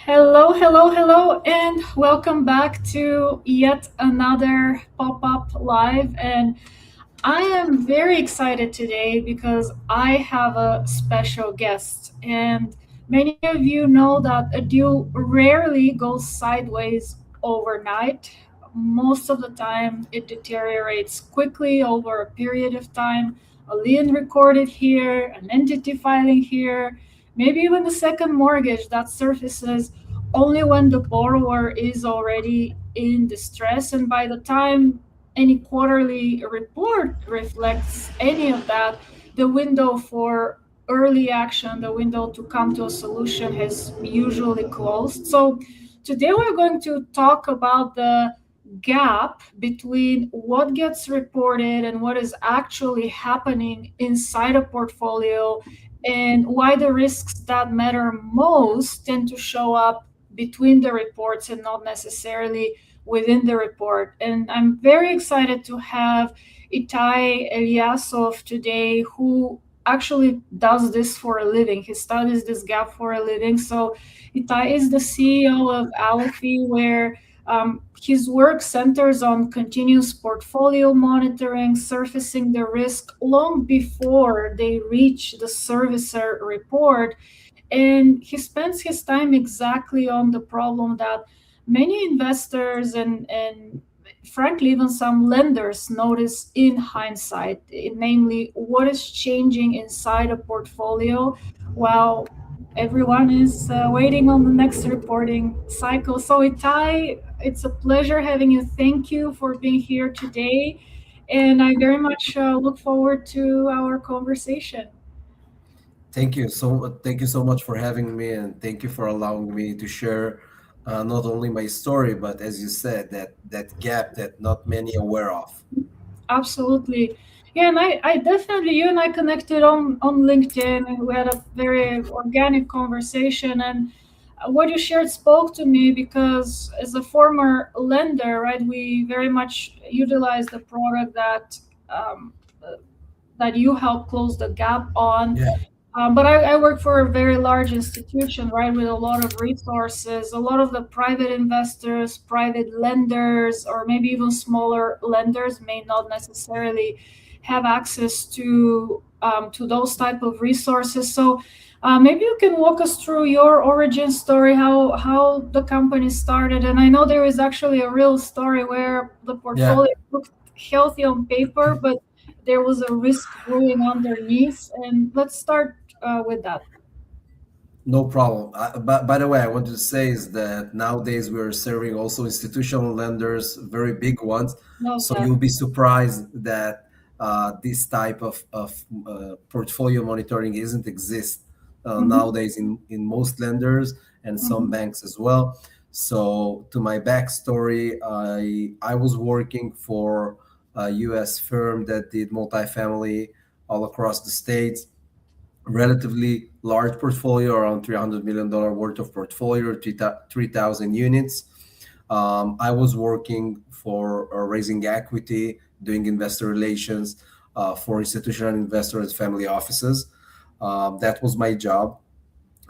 Hello, hello, hello, and welcome back to yet another pop up live. And I am very excited today because I have a special guest. And many of you know that a deal rarely goes sideways overnight. Most of the time, it deteriorates quickly over a period of time. A lien recorded here, an entity filing here, maybe even a second mortgage that surfaces only when the borrower is already in distress. And by the time any quarterly report reflects any of that, the window for early action, the window to come to a solution has usually closed. So today we're going to talk about the gap between what gets reported and what is actually happening inside a portfolio, and why the risks that matter most tend to show up between the reports and not necessarily within the report. And I'm very excited to have Itay Elyasof today, who actually does this for a living. He studies this gap for a living. So Itay is the CEO of Alefy, where his work centers on continuous portfolio monitoring, surfacing the risk long before they reach the servicer report. And he spends his time exactly on the problem that many investors and frankly even some lenders notice in hindsight, namely what is changing inside a portfolio while everyone is waiting on the next reporting cycle. So Itai, it's a pleasure having you. Thank you for being here today, and I very much look forward to our conversation. Thank you so much for having me, and thank you for allowing me to share not only my story, but as you said, that gap that not many aware of. Absolutely. Yeah, and I definitely, you and I connected on LinkedIn, and we had a very organic conversation. And what you shared spoke to me because, as a former lender, right, we very much utilize the product um, that you help close the gap on. Yeah, But I work for a very large institution, right, with a lot of resources. A lot of the private investors, private lenders, or maybe even smaller lenders may not necessarily have access to those type of resources. So maybe you can walk us through your origin story, how the company started. And I know there is actually a real story where the yeah, portfolio looked healthy on paper, but there was a risk brewing underneath. And let's start with that. no problem. By the way, I wanted to say is that nowadays we are serving also institutional lenders, very big ones. Love So that. you'll be surprised that this type of portfolio monitoring isn't exist Hmm. nowadays in most lenders and some Hmm. banks as well. So to my backstory, I was working for a U.S. firm that did multifamily all across the states, relatively large portfolio, around $300 million worth of portfolio, 3,000 units. I was working for raising equity, doing investor relations for institutional investors and family offices. That was my job.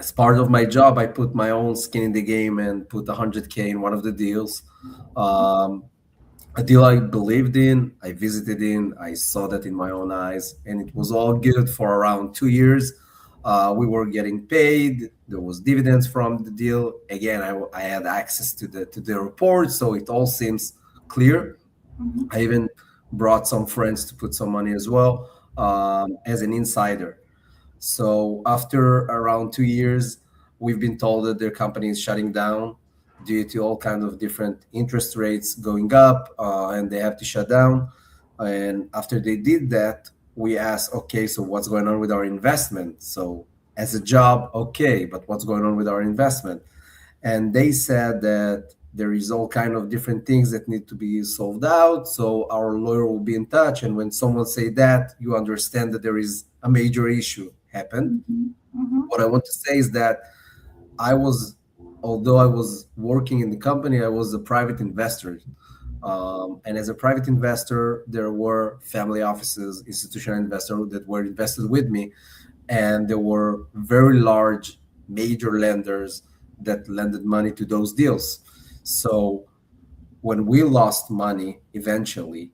As part of my job, I put my own skin in the game and put 100K in one of the deals. Um, a deal I believed in, I visited in, I saw that in my own eyes, and it was all good for around 2 years. We were getting paid. There was dividends from the deal. Again, I had access to the report, so it all seems clear. Hmm. I even brought some friends to put some money as well as an insider. So after around 2 years, we've been told that their company is shutting down due to all kinds of different interest rates going up, and they have to shut down. And after they did that, we asked, okay, so what's going on with our investment? So as a job, okay, but what's going on with our investment? And they said that there is all kind of different things that need to be solved out, so our lawyer will be in touch, and when someone say that, you understand that there is a major issue happened. Hmm. Hmm. What I want to say is that I was, although I was working in the company, I was a private investor. And as a private investor, there were family offices, institutional investors that were invested with me, and there were very large major lenders that lended money to those deals. So when we lost money eventually,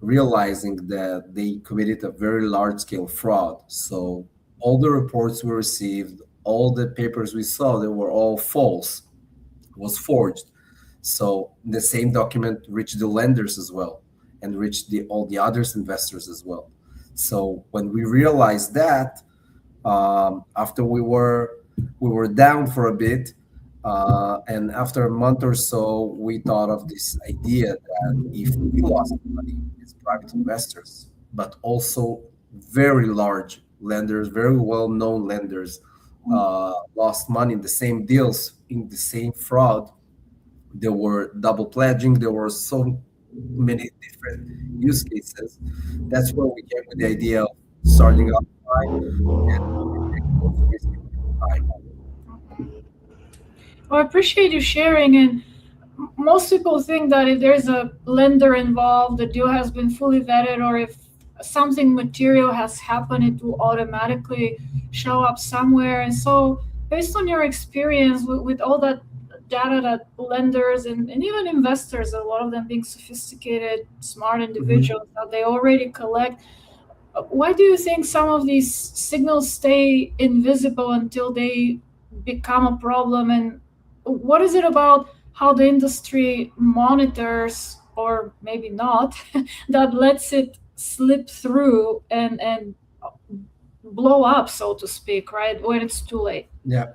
realizing that they committed a very large scale fraud. So all the reports we received, all the papers we saw, they were all false, was forged. So the same document reached the lenders as well and reached all the others investors as well. So when we realized that, after we were down for a bit, and after a month or so, we thought of this idea that if we lost money as private investors, but also very large lenders, very well-known lenders, lost money in the same deals, in the same fraud. There were double pledging. There were so many different use cases. That's where we came with the idea of starting up and take those risks in time. Well, I appreciate you sharing. And most people think that if there's a lender involved, the deal has been fully vetted, or if something material has happened, it will automatically show up somewhere. And so, based on your experience with all that data that lenders and even investors, a lot of them being sophisticated, smart Mhm. individuals, that they already collect, why do you think some of these signals stay invisible until they become a problem? And what is it about how the industry monitors, or maybe not, that lets it slip through and blow up, so to speak, right, when it's too late? Yeah.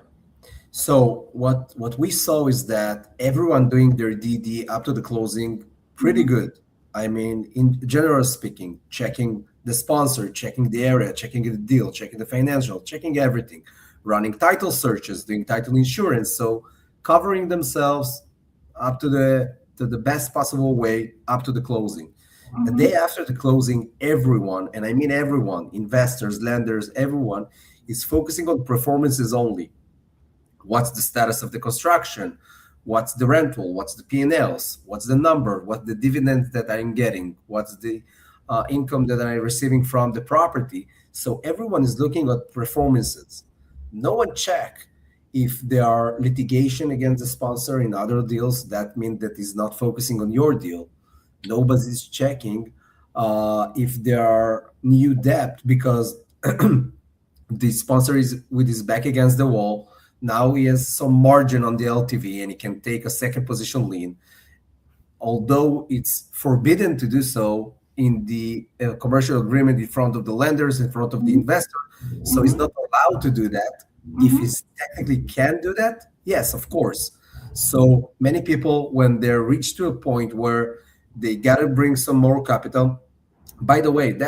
So what we saw is that everyone doing their DD up to the closing pretty Mm-hmm. good. I mean, in general speaking, checking the sponsor, checking the area, checking the deal, checking the financial, checking everything, running title searches, doing title insurance. So covering themselves up to the best possible way up to the closing. The Mm-hmm. day after the closing, everyone, and I mean everyone, investors, lenders, everyone is focusing on performances only. What's the status of the construction? What's the rental? What's the P&Ls? What's the number? What's the dividends that I'm getting? What's the income that I'm receiving from the property? So everyone is looking at performances. No one check if there are litigation against the sponsor in other deals. That means that is not focusing on your deal. Nobody's checking if there are new debt because the sponsor is with his back against the wall. Now he has some margin on the LTV and he can take a second position lien, although it's forbidden to do so in the commercial agreement in front of the lenders, in front of the investor. So he's not allowed to do that. If he Mm-hmm. technically can do that, yes, of course. So many people, when they're reached to a point where they got to bring some more capital, by the way,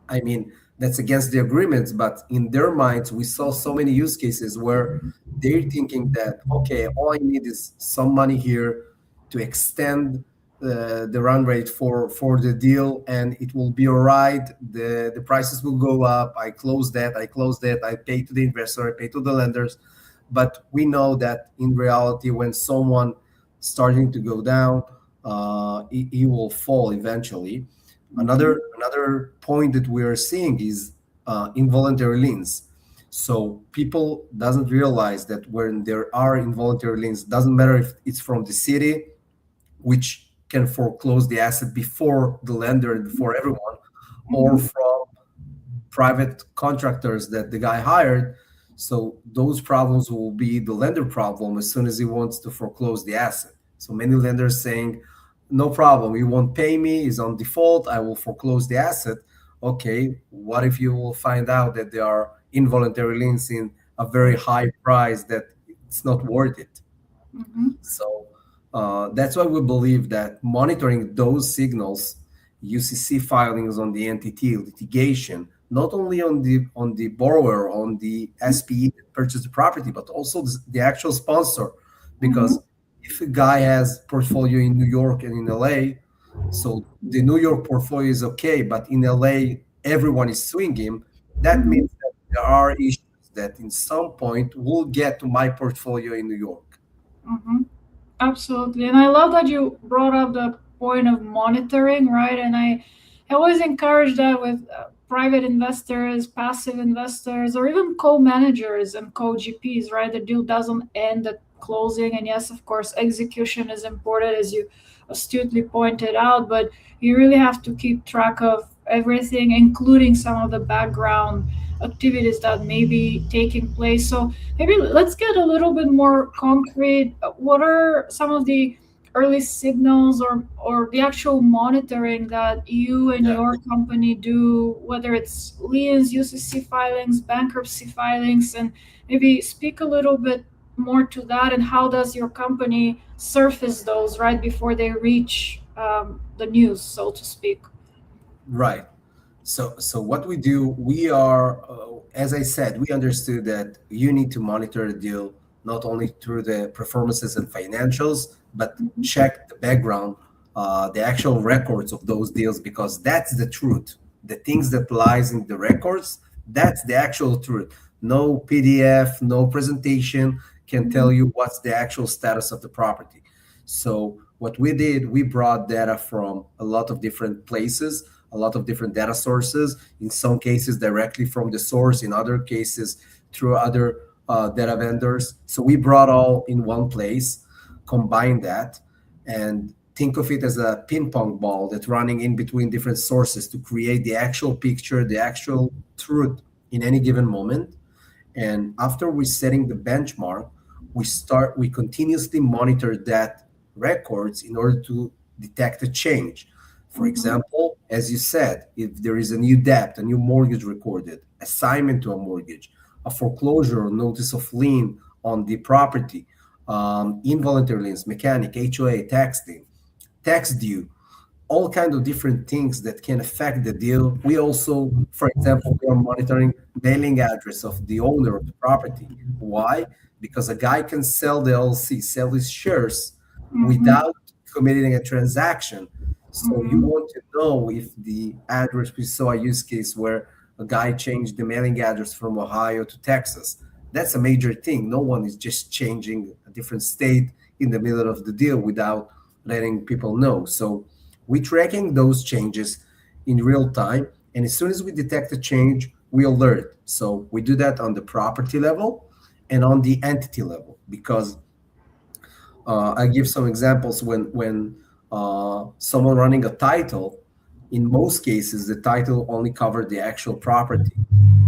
I mean, that's against the agreements, but in their minds, we saw so many use cases where they're thinking that, okay, all I need is some money here to extend the run rate for the deal, and it will be all right. The prices will go up. I close that, I pay to the investor, I pay to the lenders. But we know that in reality, when someone starting to go down, he will fall eventually. Mm-hmm. Another point that we are seeing is involuntary liens. So people doesn't realize that when there are involuntary liens, doesn't matter if it's from the city, which can foreclose the asset before the lender and before everyone, or Mm-hmm. from private contractors that the guy hired. So those problems will be the lender problem as soon as he wants to foreclose the asset. So many lenders saying, no problem, you won't pay me, is on default, I will foreclose the asset. Okay, what if you will find out that there are involuntary liens in a very high price that it's not worth it? Mm-hmm. So that's why we believe that monitoring those signals, UCC filings on the entity, litigation, not only on the borrower, on the SPE that purchased the property, but also the actual sponsor. Mm-hmm. Because if a guy has portfolio in New York and in LA, so the New York portfolio is okay, but in LA everyone is suing him. That Mm-hmm. means that there are issues that in some point will get to my portfolio in New York. Mm-hmm. Absolutely. And I love that you brought up the point of monitoring, right? And I always encourage that with private investors, passive investors, or even co managers and co GPs, right? The deal doesn't end at closing. And yes, of course, execution is important, as you astutely pointed out, but you really have to keep track of everything, including some of the background activities that may be taking place. So maybe let's get a little bit more concrete. What are some of the early signals, or the actual monitoring that you and Yeah. your company do, whether it's liens, UCC filings, bankruptcy filings, and maybe speak a little bit more to that, and how does your company surface those right before they reach the news, so to speak? Right. So what we do, we are, as I said, we understood that you need to monitor the deal not only through the performances and financials, but check the background, the actual records of those deals, because that's the truth. The things that lies in the records, that's the actual truth. No PDF, no presentation can tell Mhm. you what's the actual status of the property. So what we did, we brought data from a lot of different places, a lot of different data sources, in some cases directly from the source, in other cases through other data vendors. So we brought all in one place, combine that, and think of it as a ping pong ball that's running in between different sources to create the actual picture, the actual truth in any given moment. And after we're setting the benchmark, we continuously monitor that records in order to detect a change. For Mhm. example, as you said, if there is a new debt, a new mortgage recorded, assignment to a mortgage, a foreclosure or notice of lien on the property, involuntary liens, mechanic, HOA, tax lien, tax due, all kinds of different things that can affect the deal. We also, for example, we are monitoring mailing address of the owner of the property. Why? Because a guy can sell the LLC, sell his shares Mhm. without committing a transaction. So you Mhm. want to know if the address, we saw a use case where a guy changed the mailing address from Ohio to Texas. That's a major thing. No one is just changing a different state in the middle of the deal without letting people know. So we're tracking those changes in real time. And as soon as we detect a change, we alert. So we do that on the property level and on the entity level, because I give some examples. When someone running a title, in most cases, the title only covered the actual property.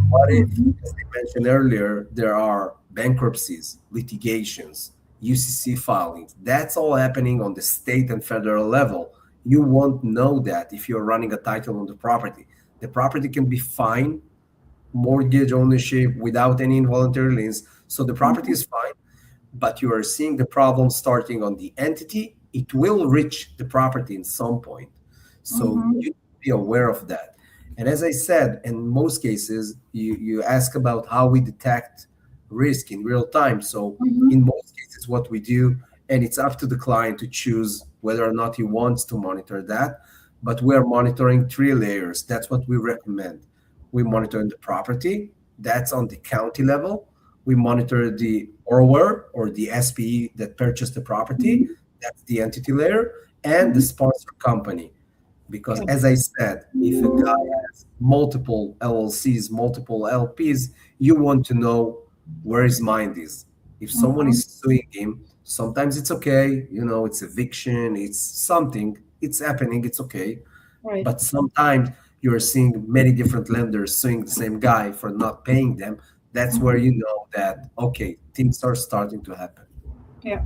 What if, Mhm. as I mentioned earlier, there are bankruptcies, litigations, UCC filings? That's all happening on the state and federal level. You won't know that if you're running a title on the property. The property can be fine, mortgage ownership without any involuntary liens. So the property Mhm. is fine, but you are seeing the problem starting on the entity. It will reach the property in some point. So Mhm. you need to be aware of that. And as I said, in most cases, you ask about how we detect risk in real time. So Mhm. in most cases, what we do, and it's up to the client to choose whether or not he wants to monitor that, but we are monitoring three layers. That's what we recommend. We monitor the property, that's on the county level. We monitor the borrower or the SPE that purchased the property, Mhm. that's the entity layer, and the Mhm. sponsor company. Because Okay. as I said, if a guy has multiple LLCs, multiple LPs, you want to know where his mind is. If someone Mhm. is suing him, sometimes it's okay, it's eviction, it's something, it's happening, it's okay. Right. But sometimes you're seeing many different lenders suing the same guy for not paying them. That's where Mhm. you know that, okay, things are starting to happen. Yeah.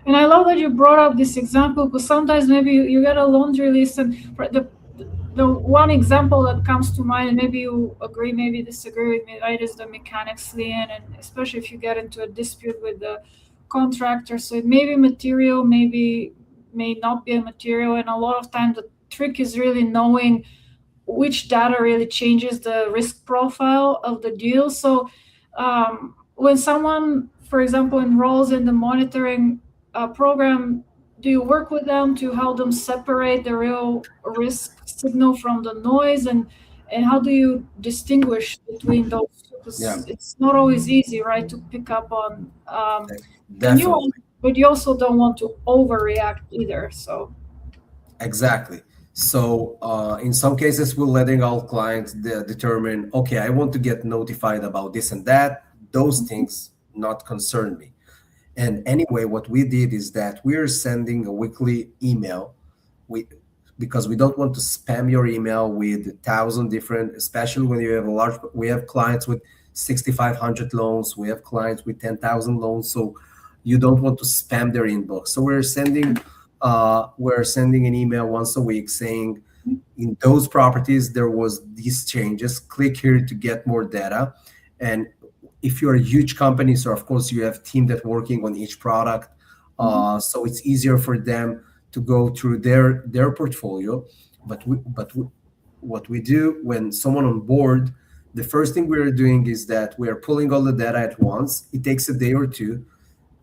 And I love that you brought up this example, because sometimes maybe you get a laundry list, and the one example that comes to mind, and maybe you agree, maybe disagree with me, right, is the mechanics lien, and especially if you get into a dispute with the contractor. So it may be material, maybe may not be a material, and a lot of times the trick is really knowing which data really changes the risk profile of the deal. So when someone, for example, enrolls in the monitoring program, do you work with them to help them separate the real risk signal from the noise, and how do you distinguish between those two? Yeah, Because it's not always easy, right, to pick up on the nuance, definitely. but you also don't want to overreact either. So. Exactly. So in some cases, we're letting our clients determine, okay, I want to get notified about this and that. Those things not concern me. And anyway, what we did is that we're sending a weekly email. We Because we don't want to spam your email with 1,000 different, especially when you have a large. We have clients with 6,500 loans. We have clients with 10,000 loans. So you don't want to spam their inbox. So we're sending an email once a week saying, in those properties there was these changes, click here to get more data. And if you're a huge company, so of course you have team that working on each product, so it's easier for them to go through their portfolio. What we do when someone on board, the first thing we're doing is that we are pulling all the data at once. It takes a day or two.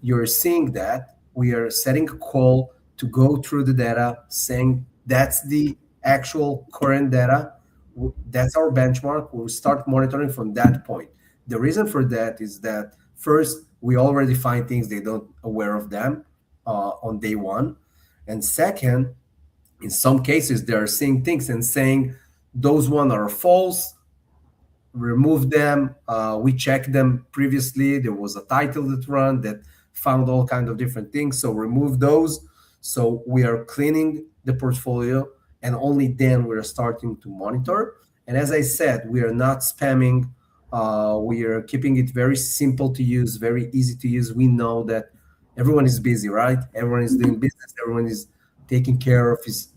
You're seeing that we are setting a call to go through the data, saying that's the actual current data. That's our benchmark. We'll start monitoring from that point. The reason for that is that first, we already find things they don't aware of them on day one. And second, in some cases, they are seeing things and saying those one are false, remove them. We checked them previously. There was a title that run that found all kind of different things. So remove those. So we are cleaning the portfolio, and only then we are starting to monitor. And as I said, we are not spamming. We are keeping it very simple to use, very easy to use. We know that everyone is busy, right? Everyone is doing business. Everyone is taking care of his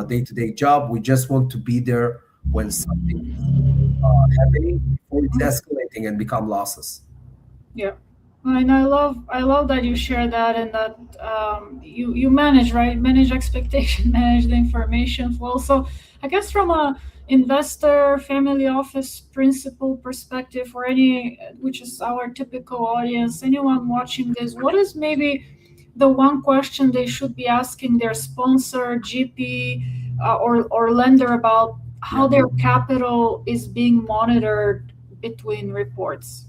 day-to-day job. We just want to be there when something happening before it's escalating and become losses. Yeah. And I love that you share that, and that you manage, right, manage expectation, manage the information flow. So I guess from a investor, family office principal perspective, or any, which is our typical audience, anyone watching this, what is maybe the one question they should be asking their sponsor, GP, or lender about how Yeah. their capital is being monitored between reports?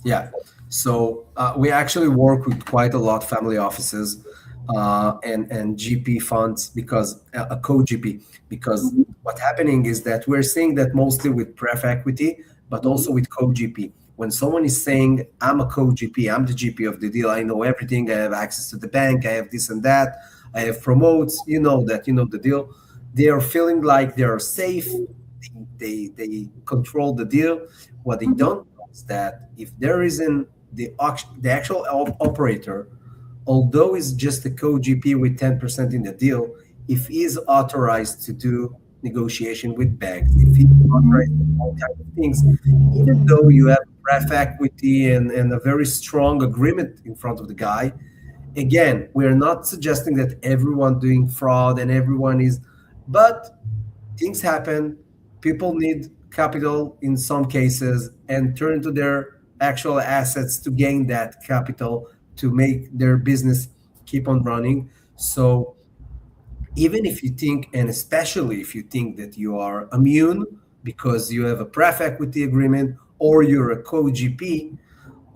Yeah. So we actually work with quite a lot of family offices and GP funds, because a co-GP, because what's happening is that we're seeing that mostly with pref equity, but also with co-GP. When someone is saying, I'm a co-GP, I'm the GP of the deal, I know everything, I have access to the bank, I have this and that, I have promotes, you know the deal. They are feeling like they are safe, they control the deal. What they don't know is that if there isn't the actual operator, although it's just a co-GP with 10% in the deal, if he's authorized to do negotiation with banks, if he's authorized to do all kinds of things, even though you have pref equity and a very strong agreement in front of the guy, again, we're not suggesting that everyone doing fraud and everyone is, but things happen. People need capital in some cases and turn to their actual assets to gain that capital to make their business keep on running. So even if you think, and especially if you think that you are immune because you have a pref equity agreement or you're a co-GP,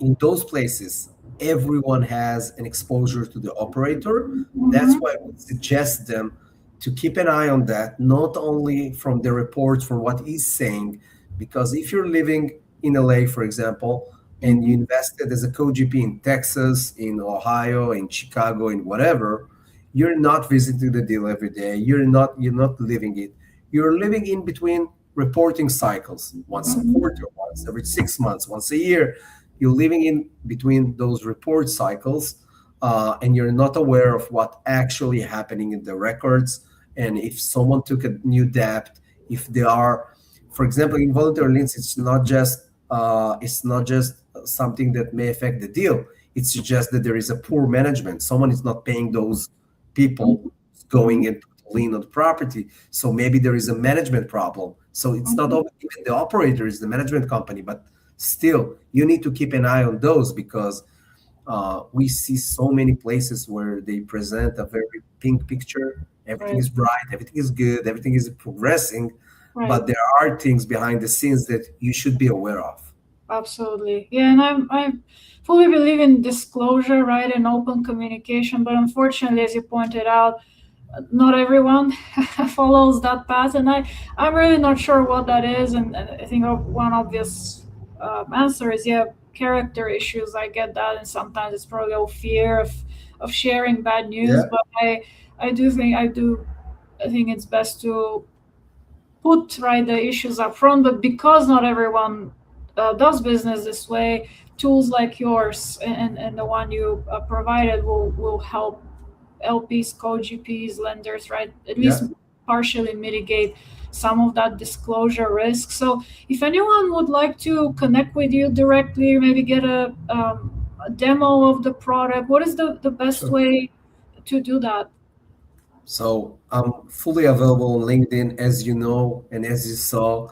in those places, everyone has an exposure to the operator. That's why I would suggest them to keep an eye on that, not only from the reports, from what he's saying, because if you're living in LA, for example, and you invested as a co-GP in Texas, in Ohio, in Chicago, in whatever, you're not visiting the deal every day. You're not living it. You're living in between reporting cycles, once a quarter, once every 6 months, once a year. You're living in between those report cycles, and you're not aware of what actually happening in the records. And if someone took a new debt, if they are, for example, involuntary liens, it's not just something that may affect the deal. It's just that there is a poor management. Someone is not paying those people going into the lien on the property. So maybe there is a management problem. So it's not even the operator, is the management company, but still, you need to keep an eye on those, because we see so many places where they present a very pink picture. Everything Right. is bright, everything is good, everything is progressing, Right. but there are things behind the scenes that you should be aware of. Absolutely. Yeah, and I fully believe in disclosure, right, and open communication. But unfortunately, as you pointed out, not everyone follows that path, and I'm really not sure what that is. And I think one obvious answer is, yeah, character issues. I get that, and sometimes it's probably a fear of sharing bad news. Yeah, But I think it's best to put right the issues up front. But because not everyone does business this way, tools like yours and the one you provided will help LPs, co-GPs, lenders, right? At least yeah. partially mitigate some of that disclosure risk. So, if anyone would like to connect with you directly, maybe get a demo of the product, what is the best Sure. way to do that? So I'm fully available on LinkedIn, as you know, and as you saw.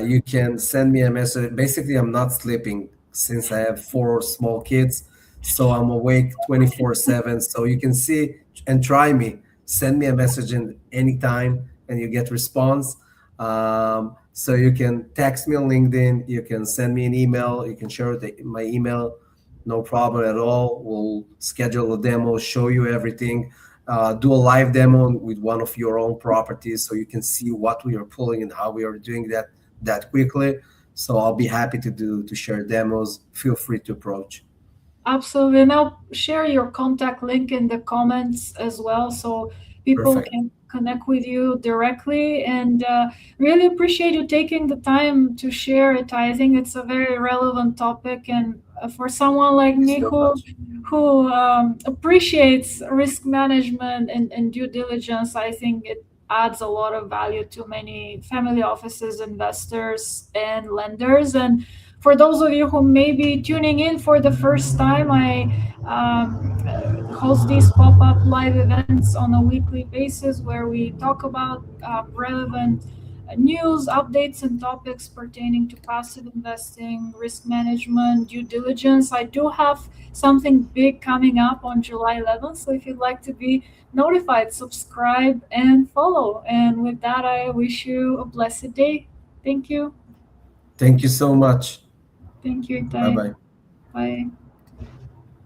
You can send me a message. Basically, I'm not sleeping since I have four small kids, so I'm awake 24/7. So you can see and try me. Send me a message in anytime, and you get response. So you can text me on LinkedIn. You can send me an email. You can share my email. No problem at all. We'll schedule a demo, show you everything, do a live demo with one of your own properties so you can see what we are pulling and how we are doing that quickly. So I'll be happy to share demos. Feel free to approach. Absolutely. And I'll share your contact link in the comments as well so people Perfect. can connect with you directly. And really appreciate you taking the time to share it. I think it's a very relevant topic. And for someone like Thank you me so much. who appreciates risk management and due diligence, I think it adds a lot of value to many family offices, investors, and lenders. And for those of you who may be tuning in for the first time, I host these pop up live events on a weekly basis where we talk about relevant news, updates, and topics pertaining to passive investing, risk management, due diligence. I do have something big coming up on July 11th. So if you'd like to be notified, subscribe and follow. And with that, I wish you a blessed day. Thank you. Thank you so much. Thank you, Bye Itay. bye. Bye.